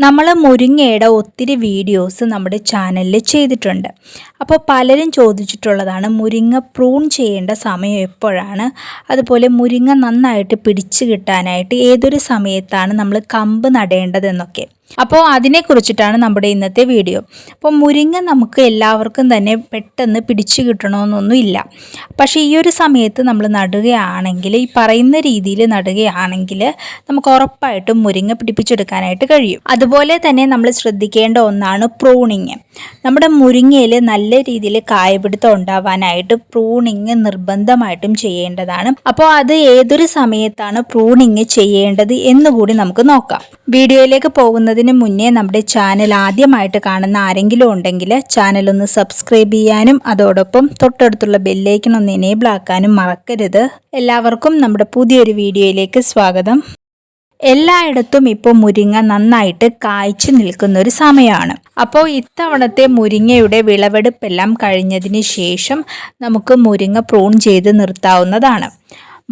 നമ്മൾ മുരിങ്ങയുടെ ഒത്തിരി വീഡിയോസ് നമ്മുടെ ചാനലിൽ ചെയ്തിട്ടുണ്ട്. അപ്പോൾ പലരും ചോദിച്ചിട്ടുള്ളതാണ് മുരിങ്ങ പ്രൂൺ ചെയ്യേണ്ട സമയം എപ്പോഴാണ്, അതുപോലെ മുരിങ്ങ നന്നായിട്ട് പിടിച്ചു കിട്ടാനായിട്ട് ഏതൊരു സമയത്താണ് നമ്മൾ കമ്പ് നടേണ്ടതെന്നൊക്കെ. അപ്പോൾ അതിനെക്കുറിച്ചിട്ടാണ് നമ്മുടെ ഇന്നത്തെ വീഡിയോ. അപ്പോൾ മുരിങ്ങ നമുക്ക് എല്ലാവർക്കും തന്നെ പെട്ടെന്ന് പിടിച്ചു കിട്ടണമെന്നൊന്നുമില്ല. പക്ഷേ ഈ ഒരു സമയത്ത് നമ്മൾ നടുകയാണെങ്കിൽ, ഈ പറയുന്ന രീതിയിൽ നടുകയാണെങ്കിൽ നമുക്ക് ഉറപ്പായിട്ടും മുരിങ്ങ പിടിപ്പിച്ചെടുക്കാനായിട്ട് കഴിയും. അതുപോലെ തന്നെ നമ്മൾ ശ്രദ്ധിക്കേണ്ട ഒന്നാണ് പ്രൂണിങ്. നമ്മുടെ മുരിങ്ങയിൽ നല്ല രീതിയിൽ കായപിടുത്തം ഉണ്ടാവാനായിട്ട് പ്രൂണിങ് നിർബന്ധമായിട്ടും ചെയ്യേണ്ടതാണ്. അപ്പോൾ അത് ഏതൊരു സമയത്താണ് പ്രൂണിങ് ചെയ്യേണ്ടത് എന്നുകൂടി നമുക്ക് നോക്കാം. വീഡിയോയിലേക്ക് പോകുന്നതിന് മുന്നേ നമ്മുടെ ചാനൽ ആദ്യമായിട്ട് കാണുന്ന ആരെങ്കിലും ഉണ്ടെങ്കിൽ ചാനൽ ഒന്ന് സബ്സ്ക്രൈബ് ചെയ്യാനും അതോടൊപ്പം തൊട്ടടുത്തുള്ള ബെല്ലൈക്കൺ ഒന്ന് എനേബിൾ ആക്കാനും മറക്കരുത്. എല്ലാവർക്കും നമ്മുടെ പുതിയൊരു വീഡിയോയിലേക്ക് സ്വാഗതം. എല്ലായിടത്തും ഇപ്പോൾ മുരിങ്ങ നന്നായിട്ട് കായ്ച്ചു നിൽക്കുന്ന ഒരു സമയമാണ്. അപ്പോൾ ഇത്തവണത്തെ മുരിങ്ങയുടെ വിളവെടുപ്പെല്ലാം കഴിഞ്ഞതിന് ശേഷം നമുക്ക് മുരിങ്ങ പ്രൂൺ ചെയ്ത് നിർത്താവുന്നതാണ്.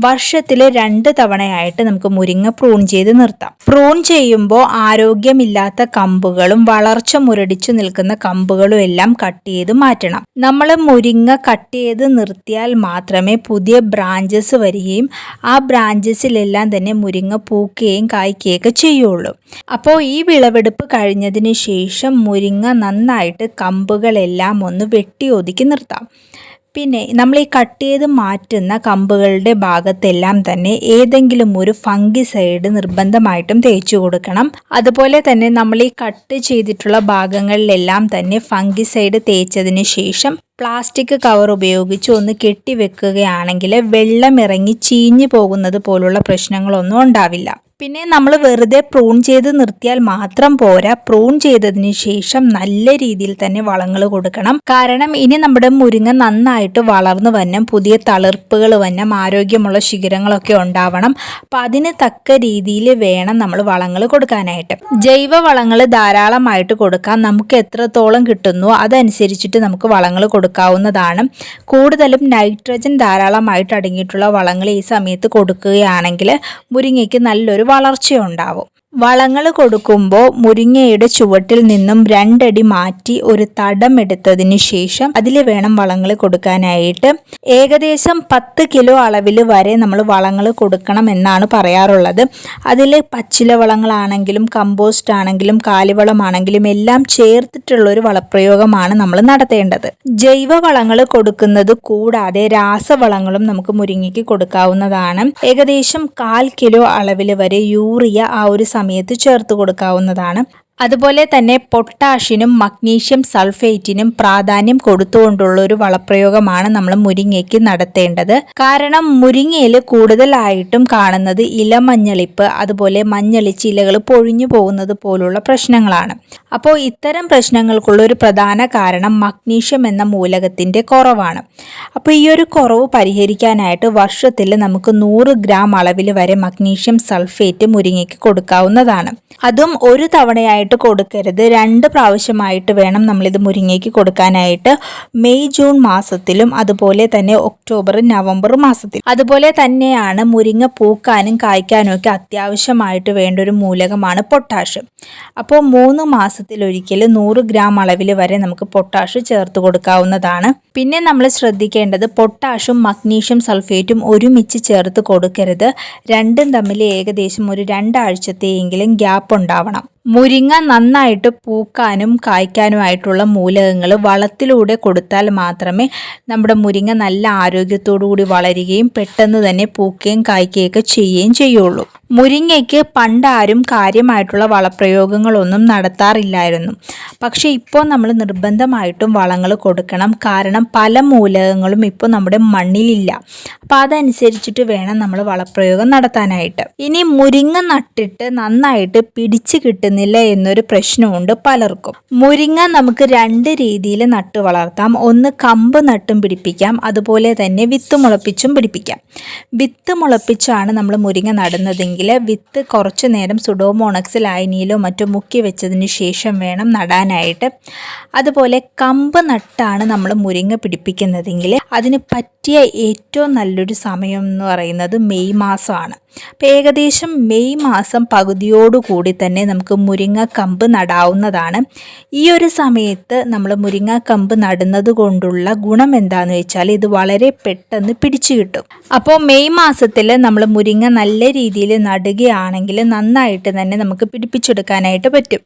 വർഷത്തിൽ 2 തവണയായിട്ട് നമുക്ക് മുരിങ്ങ പ്രൂൺ ചെയ്ത് നിർത്താം. പ്രൂൺ ചെയ്യുമ്പോൾ ആരോഗ്യമില്ലാത്ത കമ്പുകളും വളർച്ച മുരടിച്ചു നിൽക്കുന്ന കമ്പുകളും എല്ലാം കട്ട് ചെയ്ത് മാറ്റണം. നമ്മൾ മുരിങ്ങ കട്ട് ചെയ്ത് നിർത്തിയാൽ മാത്രമേ പുതിയ ബ്രാഞ്ചസ് വരികയും ആ ബ്രാഞ്ചസിലെല്ലാം തന്നെ മുരിങ്ങ പൂക്കുകയും കായ്ക്കുകയൊക്കെ ചെയ്യുള്ളൂ. അപ്പോൾ ഈ വിളവെടുപ്പ് കഴിഞ്ഞതിന് ശേഷം മുരിങ്ങ നന്നായിട്ട് കമ്പുകളെല്ലാം ഒന്ന് വെട്ടി ഒതുക്കി നിർത്താം. പിന്നെ നമ്മൾ ഈ കട്ട് ചെയ്ത് മാറ്റുന്ന കമ്പുകളുടെ ഭാഗത്തെല്ലാം തന്നെ ഏതെങ്കിലും ഒരു ഫംഗിസൈഡ് നിർബന്ധമായിട്ടും തേച്ചു കൊടുക്കണം. അതുപോലെ തന്നെ നമ്മൾ ഈ കട്ട് ചെയ്തിട്ടുള്ള ഭാഗങ്ങളിലെല്ലാം തന്നെ ഫംഗിസൈഡ് തേച്ചതിന് ശേഷം പ്ലാസ്റ്റിക് കവർ ഉപയോഗിച്ച് ഒന്ന് കെട്ടിവെക്കുകയാണെങ്കിൽ വെള്ളം ഇറങ്ങി ചീഞ്ഞു പോകുന്നത് പോലുള്ള പ്രശ്നങ്ങളൊന്നും ഉണ്ടാവില്ല. പിന്നെ നമ്മൾ വെറുതെ പ്രൂൺ ചെയ്ത് നിർത്തിയാൽ മാത്രം പോരാ, പ്രൂൺ ചെയ്തതിന് ശേഷം നല്ല രീതിയിൽ തന്നെ വളങ്ങൾ കൊടുക്കണം. കാരണം ഇനി നമ്മുടെ മുരിങ്ങ നന്നായിട്ട് വളർന്നു വന്നം, പുതിയ തളിർപ്പുകൾ വന്നം, ആരോഗ്യമുള്ള ശിഖരങ്ങളൊക്കെ ഉണ്ടാവണം. അപ്പം അതിന് തക്ക രീതിയിൽ വേണം നമ്മൾ വളങ്ങൾ കൊടുക്കാനായിട്ട്. ജൈവ വളങ്ങൾ ധാരാളമായിട്ട് കൊടുക്കാം. നമുക്ക് എത്രത്തോളം കിട്ടുന്നു അതനുസരിച്ചിട്ട് നമുക്ക് വളങ്ങൾ കൊടുക്കാവുന്നതാണ്. കൂടുതലും നൈട്രജൻ ധാരാളമായിട്ട് അടങ്ങിയിട്ടുള്ള വളങ്ങൾ ഈ സമയത്ത് കൊടുക്കുകയാണെങ്കിൽ മുരിങ്ങയ്ക്ക് നല്ലൊരു വളർച്ചയുണ്ടാവും. വളങ്ങൾ കൊടുക്കുമ്പോൾ മുരിങ്ങയുടെ ചുവട്ടിൽ നിന്നും 2 അടി മാറ്റി ഒരു തടം എടുത്തതിന് ശേഷം അതിൽ വേണം വളങ്ങൾ കൊടുക്കാനായിട്ട്. ഏകദേശം 10 കിലോ അളവിൽ വരെ നമ്മൾ വളങ്ങൾ കൊടുക്കണം എന്നാണ് പറയാറുള്ളത്. അതിൽ പച്ചില വളങ്ങളാണെങ്കിലും കമ്പോസ്റ്റ് ആണെങ്കിലും കാലിവളമാണെങ്കിലും എല്ലാം ചേർത്തിട്ടുള്ളൊരു വളപ്രയോഗമാണ് നമ്മൾ നടത്തേണ്ടത്. ജൈവ വളങ്ങൾ കൊടുക്കുന്നത് കൂടാതെ രാസവളങ്ങളും നമുക്ക് മുരിങ്ങയ്ക്ക് കൊടുക്കാവുന്നതാണ്. ഏകദേശം 1/4 കിലോ അളവിൽ വരെ യൂറിയ ആ ഒരു സമയത്ത് ചേർത്ത് കൊടുക്കാവുന്നതാണ്. അതുപോലെ തന്നെ പൊട്ടാഷിനും മഗ്നീഷ്യം സൾഫേറ്റിനും പ്രാധാന്യം കൊടുത്തുകൊണ്ടുള്ള ഒരു വളപ്രയോഗമാണ് നമ്മൾ മുരിങ്ങയ്ക്ക് നടത്തേണ്ടത്. കാരണം മുരിങ്ങയിൽ കൂടുതലായിട്ടും കാണുന്നത് ഇലമഞ്ഞളിപ്പ്, അതുപോലെ മഞ്ഞളിച്ച് ഇലകൾ പൊഴിഞ്ഞു പോകുന്നത് പോലുള്ള പ്രശ്നങ്ങളാണ്. അപ്പോൾ ഇത്തരം പ്രശ്നങ്ങൾക്കുള്ള ഒരു പ്രധാന കാരണം മഗ്നീഷ്യം എന്ന മൂലകത്തിൻ്റെ കുറവാണ്. അപ്പോൾ ഈ ഒരു കുറവ് പരിഹരിക്കാനായിട്ട് വർഷത്തിൽ നമുക്ക് 100 ഗ്രാം അളവിൽ വരെ മഗ്നീഷ്യം സൾഫേറ്റ് മുരിങ്ങയ്ക്ക് കൊടുക്കാവുന്നതാണ്. അതും ഒരു തവണയായിട്ട് കൊടുക്കരുത്, 2 പ്രാവശ്യമായിട്ട് വേണം നമ്മളിത് മുരിങ്ങയ്ക്ക് കൊടുക്കാനായിട്ട്. മെയ് ജൂൺ മാസത്തിലും അതുപോലെ തന്നെ ഒക്ടോബർ നവംബർ മാസത്തിലും. അതുപോലെ തന്നെയാണ് മുരിങ്ങ പൂക്കാനും കായ്ക്കാനും ഒക്കെ അത്യാവശ്യമായിട്ട് വേണ്ട ഒരു മൂലകമാണ് പൊട്ടാഷ്. അപ്പോൾ 3 മാസത്തിലൊരിക്കൽ 100 ഗ്രാം അളവിൽ വരെ നമുക്ക് പൊട്ടാഷ് ചേർത്ത് കൊടുക്കാവുന്നതാണ്. പിന്നെ നമ്മൾ ശ്രദ്ധിക്കേണ്ടത് പൊട്ടാഷും മഗ്നീഷ്യം സൾഫേറ്റും ഒരുമിച്ച് ചേർത്ത് കൊടുക്കരുത്. രണ്ടും തമ്മിൽ ഏകദേശം ഒരു 2 ആഴ്ചത്തെയെങ്കിലും ഗ്യാപ്പ് ഉണ്ടാവണം. മുരിങ്ങ നന്നായിട്ട് പൂക്കാനും കായ്ക്കാനുമായിട്ടുള്ള മൂലകങ്ങൾ വളത്തിലൂടെ കൊടുത്താൽ മാത്രമേ നമ്മുടെ മുരിങ്ങ നല്ല ആരോഗ്യത്തോടു കൂടി വളരുകയും പെട്ടെന്ന് തന്നെ പൂക്കുകയും കായ്ക്കുകയൊക്കെ ചെയ്യുകയും ചെയ്യുള്ളൂ. മുരിങ്ങയ്ക്ക് പണ്ടാരും കാര്യമായിട്ടുള്ള വളപ്രയോഗങ്ങളൊന്നും നടത്താറില്ലായിരുന്നു. പക്ഷേ ഇപ്പോൾ നമ്മൾ നിർബന്ധമായിട്ടും വളങ്ങൾ കൊടുക്കണം. കാരണം പല മൂലകങ്ങളും ഇപ്പോൾ നമ്മുടെ മണ്ണിലില്ല. അപ്പോൾ അതനുസരിച്ചിട്ട് വേണം നമ്മൾ വളപ്രയോഗം നടത്താനായിട്ട്. ഇനി മുരിങ്ങ നട്ടിട്ട് നന്നായിട്ട് പിടിച്ച് കിട്ടുന്നില്ല എന്നൊരു പ്രശ്നമുണ്ട് പലർക്കും. മുരിങ്ങ നമുക്ക് 2 രീതിയിൽ നട്ട് വളർത്താം. ഒന്ന് കമ്പ് നട്ടും പിടിപ്പിക്കാം, അതുപോലെ തന്നെ വിത്ത് മുളപ്പിച്ചും പിടിപ്പിക്കാം. വിത്ത് മുളപ്പിച്ചാണ് നമ്മൾ മുരിങ്ങ നടുന്നതെങ്കിൽ നടുകയാണെങ്കിൽ വിത്ത് കുറച്ച് നേരം സുഡോമോണക്സ് ലായനിയിലോ മറ്റോ മുക്കി വെച്ചതിന് ശേഷം വേണം നടാനായിട്ട്. അതുപോലെ കമ്പ് നട്ടാണ് നമ്മൾ മുരിങ്ങ പിടിപ്പിക്കുന്നതെങ്കിൽ അതിന് പറ്റിയ ഏറ്റവും നല്ലൊരു സമയം എന്ന് പറയുന്നത് മെയ് മാസമാണ്. അപ്പോൾ ഏകദേശം മെയ് മാസം പകുതിയോടുകൂടി തന്നെ നമുക്ക് മുരിങ്ങ കമ്പ് നടാവുന്നതാണ്. ഈ ഒരു സമയത്ത് നമ്മൾ മുരിങ്ങ കമ്പ് നടുന്നത് കൊണ്ടുള്ള ഗുണം എന്താണെന്ന് വെച്ചാൽ ഇത് വളരെ പെട്ടെന്ന് പിടിച്ചു കിട്ടും. അപ്പോൾ മെയ് മാസത്തിൽ നമ്മൾ മുരിങ്ങ നല്ല രീതിയിൽ നടുകയാണെങ്കിൽ നന്നായിട്ട് തന്നെ നമുക്ക് പിടിപ്പിച്ചെടുക്കാനായിട്ട് പറ്റും.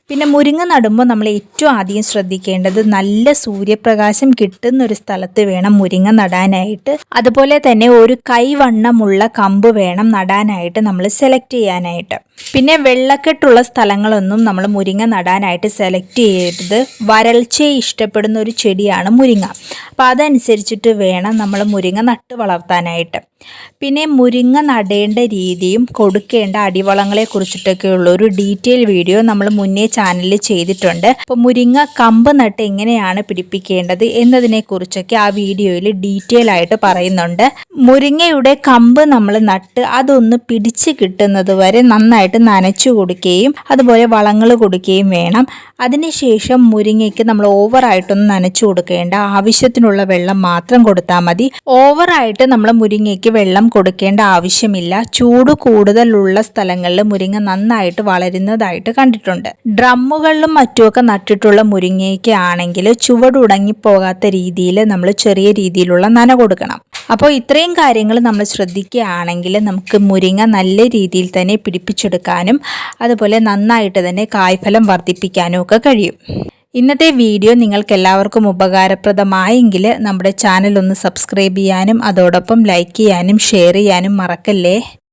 പിന്നെ മുരിങ്ങ നടുമ്പോൾ നമ്മൾ ഏറ്റവും ആദ്യം ശ്രദ്ധിക്കേണ്ടത് നല്ല സൂര്യപ്രകാശം കിട്ടുന്നൊരു സ്ഥലത്ത് വേണം മുരിങ്ങ നടാനായിട്ട്. അതുപോലെ തന്നെ ഒരു കൈവണ്ണമുള്ള കമ്പ് വേണം നടാനായിട്ട് നമ്മൾ സെലക്ട് ചെയ്യാനായിട്ട്. പിന്നെ വെള്ളക്കെട്ടുള്ള സ്ഥലങ്ങളൊന്നും നമ്മൾ മുരിങ്ങ നടാനായിട്ട് സെലക്ട് ചെയ്യരുത്. വരൾച്ചയെ ഇഷ്ടപ്പെടുന്ന ഒരു ചെടിയാണ് മുരിങ്ങ. അപ്പോൾ അതനുസരിച്ചിട്ട് വേണം നമ്മൾ മുരിങ്ങ നട്ട് വളർത്താനായിട്ട്. പിന്നെ മുരിങ്ങ നടേണ്ട രീതിയും കൊടുക്കേണ്ട അടിവളങ്ങളെ കുറിച്ചിട്ടൊക്കെയുള്ള ഒരു ഡീറ്റെയിൽ വീഡിയോ നമ്മൾ മുന്നേ ചാനലിൽ ചെയ്തിട്ടുണ്ട്. അപ്പോൾ മുരിങ്ങ കമ്പ് നട്ട് എങ്ങനെയാണ് പിടിപ്പിക്കേണ്ടത് എന്നതിനെ കുറിച്ചൊക്കെ ആ വീഡിയോയിൽ ഡീറ്റെയിൽ ആയിട്ട് പറയുന്നുണ്ട്. മുരിങ്ങയുടെ കമ്പ് നമ്മൾ നട്ട് അതൊന്ന് പിടിച്ച് കിട്ടുന്നത് വരെ നന്നായിട്ട് നനച്ചു കൊടുക്കുകയും അതുപോലെ വളങ്ങൾ കൊടുക്കുകയും വേണം. അതിനുശേഷം മുരിങ്ങയ്ക്ക് നമ്മൾ ഓവറായിട്ടൊന്നും നനച്ചു കൊടുക്കേണ്ട, ആവശ്യത്തിനുള്ള വെള്ളം മാത്രം കൊടുത്താൽ മതി. ഓവറായിട്ട് നമ്മൾ മുരിങ്ങയ്ക്ക് വെള്ളം കൊടുക്കേണ്ട ആവശ്യമില്ല. ചൂട് കൂടുതലുള്ള സ്ഥലങ്ങളിൽ മുരിങ്ങ നന്നായിട്ട് വളരുന്നതായിട്ട് കണ്ടിട്ടുണ്ട്. ഡ്രമ്മുകളിലും മറ്റുമൊക്കെ നട്ടിട്ടുള്ള മുരിങ്ങയ്ക്ക് ആണെങ്കിൽ ചുവടുടങ്ങിപ്പോകാത്ത രീതിയിൽ നമ്മൾ ചെറിയ രീതിയിലുള്ള നന കൊടുക്കണം. അപ്പോൾ ഇത്രയും കാര്യങ്ങൾ നമ്മൾ ശ്രദ്ധിക്കുകയാണെങ്കിൽ നമുക്ക് മുരിങ്ങ നല്ല രീതിയിൽ തന്നെ പിടിപ്പിച്ചെടുക്കാനും അതുപോലെ നന്നായിട്ട് തന്നെ കായ്ഫലം വർദ്ധിപ്പിക്കാനും ഒക്കെ കഴിയും. ഇന്നത്തെ വീഡിയോ നിങ്ങൾക്ക് എല്ലാവർക്കും ഉപകാരപ്രദമായെങ്കിൽ നമ്മുടെ ചാനൽ ഒന്ന് സബ്സ്ക്രൈബ് ചെയ്യാനും അതോടൊപ്പം ലൈക്ക് ചെയ്യാനും ഷെയർ ചെയ്യാനും മറക്കല്ലേ.